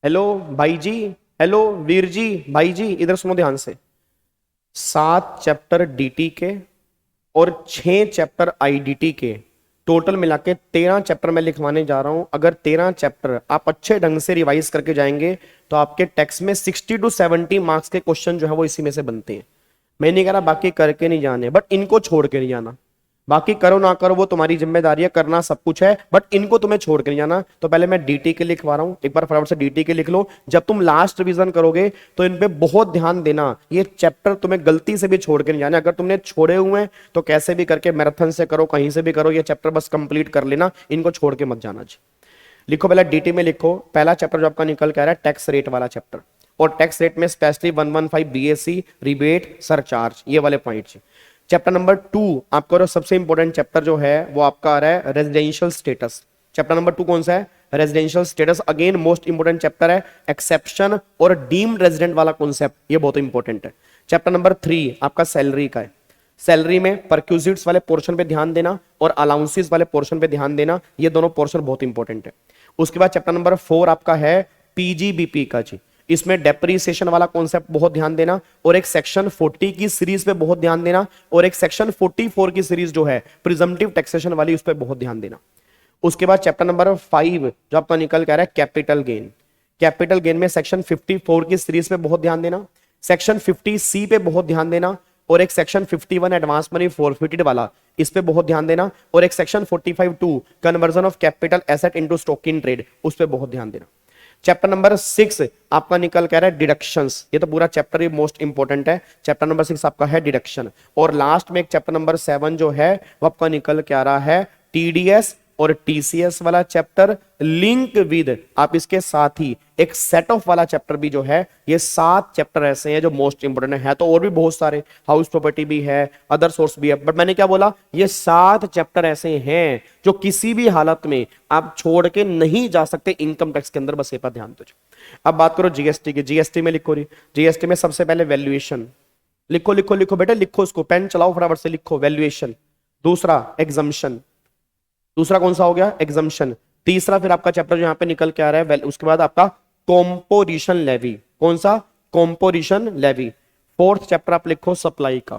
Hello भाई जी, hello Veer ji, भाई जी इधर सुनो ध्यान से। 7 चैप्टर डीटी के और 6 चैप्टर आईडीटी के, टोटल मिला के 13 चैप्टर मैं लिखवाने जा रहा हूं। अगर 13 चैप्टर आप अच्छे ढंग से रिवाइज करके जाएंगे तो आपके टेक्स्ट में 60 to 70 मार्क्स के क्वेश्चन जो है वो इसी में से बनते हैं। मैं नहीं कह रहा बाकी करके नहीं जाने, बट इनको छोड़ के नहीं जाना। बाकी करो ना करो वो तुम्हारी जिम्मेदारी है, करना सब कुछ है, बट इनको तुम्हें छोड़ के नहीं जाना। तो पहले मैं डीटी के लिखवा रहा हूं, एक बार फटाफट से डीटी के लिख लो। जब तुम लास्ट रिवीजन करोगे तो इन पे बहुत ध्यान देना। ये चैप्टर तुम्हें गलती से भी छोड़ के नहीं जाना। अगर तुमने छोड़े हुए हैं तो कैसे भी करके मैराथन से करो, कहीं से भी करो, ये चैप्टर बस कंप्लीट कर लेना, इनको छोड़ के मत जाना जी। लिखो पहले डीटी में लिखो, पहला चैप्टर जो आपका निकल के आ रहा है टैक्स रेट वाला चैप्टर। और टैक्स रेट में स्पेशली 115 बीएससी रिबेट सरचार्ज, ये वाले पॉइंट। चैप्टर नंबर 2 आपका सबसे इंपॉर्टेंट चैप्टर जो है वो आपका आ रहा है रेजिडेंशियल स्टेटस। चैप्टर नंबर 2 कौन सा है? Residential status. Again most important chapter है। एक्सेप्शन और डीम्ड रेजिडेंट वाला कॉन्सेप्ट, ये बहुत इंपॉर्टेंट है। चैप्टर नंबर 3 आपका सैलरी का है। सैलरी में परक्यूजिट्स वाले पोर्शन पे ध्यान देना और अलाउंसेस वाले पोर्शन पे ध्यान देना, ये दोनों पोर्शन बहुत इंपॉर्टेंट है। उसके बाद चैप्टर नंबर 4 आपका है पीजीबीपी का जी। इसमें डेप्रीसिएशन वाला कॉन्सेप्ट बहुत ध्यान देना, और एक सेक्शन 40 की सीरीज पे बहुत ध्यान देना, और एक सेक्शन 44 की सीरीज जो है प्रिजम्पटिव टैक्सेशन वाली, उस पर बहुत ध्यान देना। उसके बाद चैप्टर नंबर 5 जो आपका निकल के आ रहा है कैपिटल गेन। कैपिटल गेन में सेक्शन 54 की सीरीज पे बहुत ध्यान देना, सेक्शन 50C पे बहुत ध्यान देना, और एक सेक्शन 51 एडवांस मनी फॉरफिटेड वाला, इस पे बहुत ध्यान देना, और एक section 45(2) conversion of capital asset into stock in trade, उस पे बहुत ध्यान देना। चैप्टर नंबर 6 आपका निकल के आ रहा है डिडक्शंस। ये तो पूरा चैप्टर ही मोस्ट इंपॉर्टेंट है। चैप्टर नंबर 6 आपका है डिडक्शन। और लास्ट में एक चैप्टर नंबर 7 जो है वो आपका निकल के आ रहा है टीडीएस और टीसीएस वाला चैप्टर, लिंक विद आप इसके साथ ही एक सेट ऑफ वाला चैप्टर भी जो है। ये 7 चैप्टर ऐसे हैं जो मोस्ट इंपोर्टेंट है तो और भी बहुत सारे, हाउस प्रॉपर्टी भी है, अदर सोर्स भी है, बट मैंने क्या बोला, ये 7 चैप्टर ऐसे हैं जो किसी भी हालत में आप छोड़ के नहीं जा सकते इनकम टैक्स के अंदर, बस ये पर ध्यान दो। अब बात करो जीएसटी की। जीएसटी में लिखो रही, जीएसटी में सबसे पहले वैल्यूएशन लिखो, लिखो लिखो बेटा लिखो, उसको पेन चलाओ फटाफट से लिखो, वैल्यूएशन। दूसरा एग्जम्पशन, दूसरा कौन सा हो गया? एग्जम्पशन। तीसरा फिर आपका चैप्टर जो यहां पे निकल के आ रहा है उसके बाद आपका कॉम्पोजिशन लेवी। कौन सा? Composition levy. फोर्थ चैप्टर आप लिखो सप्लाई का,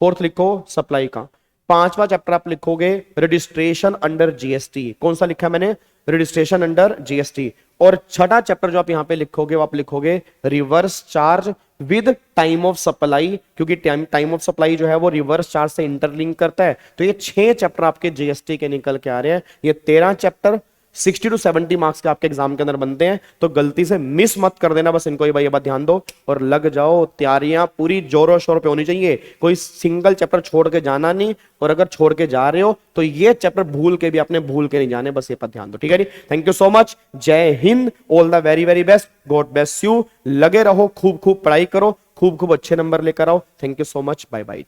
फोर्थ लिखो सप्लाई का। पांचवा चैप्टर आप लिखोगे रजिस्ट्रेशन अंडर जीएसटी। कौन सा लिखा है मैंने? Registration under GST. और छठा चैप्टर जो आप यहां पे लिखोगे वो आप लिखोगे reverse charge with time of supply, क्योंकि टाइम ऑफ सप्लाई जो है वो रिवर्स चार्ज से इंटरलिंक करता है। तो ये 6 चैप्टर आपके जीएसटी के निकल के आ रहे हैं। ये 13 चैप्टर 60 to 70 मार्क्स के आपके एग्जाम के अंदर बनते हैं, तो गलती से मिस मत कर देना, बस इनको ही भाई ये बात ध्यान दो और लग जाओ। तैयारियां पूरी जोरों शोर पे होनी चाहिए, कोई सिंगल चैप्टर छोड़ के जाना नहीं, और अगर छोड़ के जा रहे हो तो ये चैप्टर भूल के भी आपने भूल के नहीं जाने, बस ये पर ध्यान दो। ठीक है जी, थैंक यू सो मच, जय Hind, all the very very best, God bless you. लगे रहो, खूब खूब पढ़ाई करो, खूब खूब अच्छे नंबर लेकर आओ। Thank you so much, bye bye.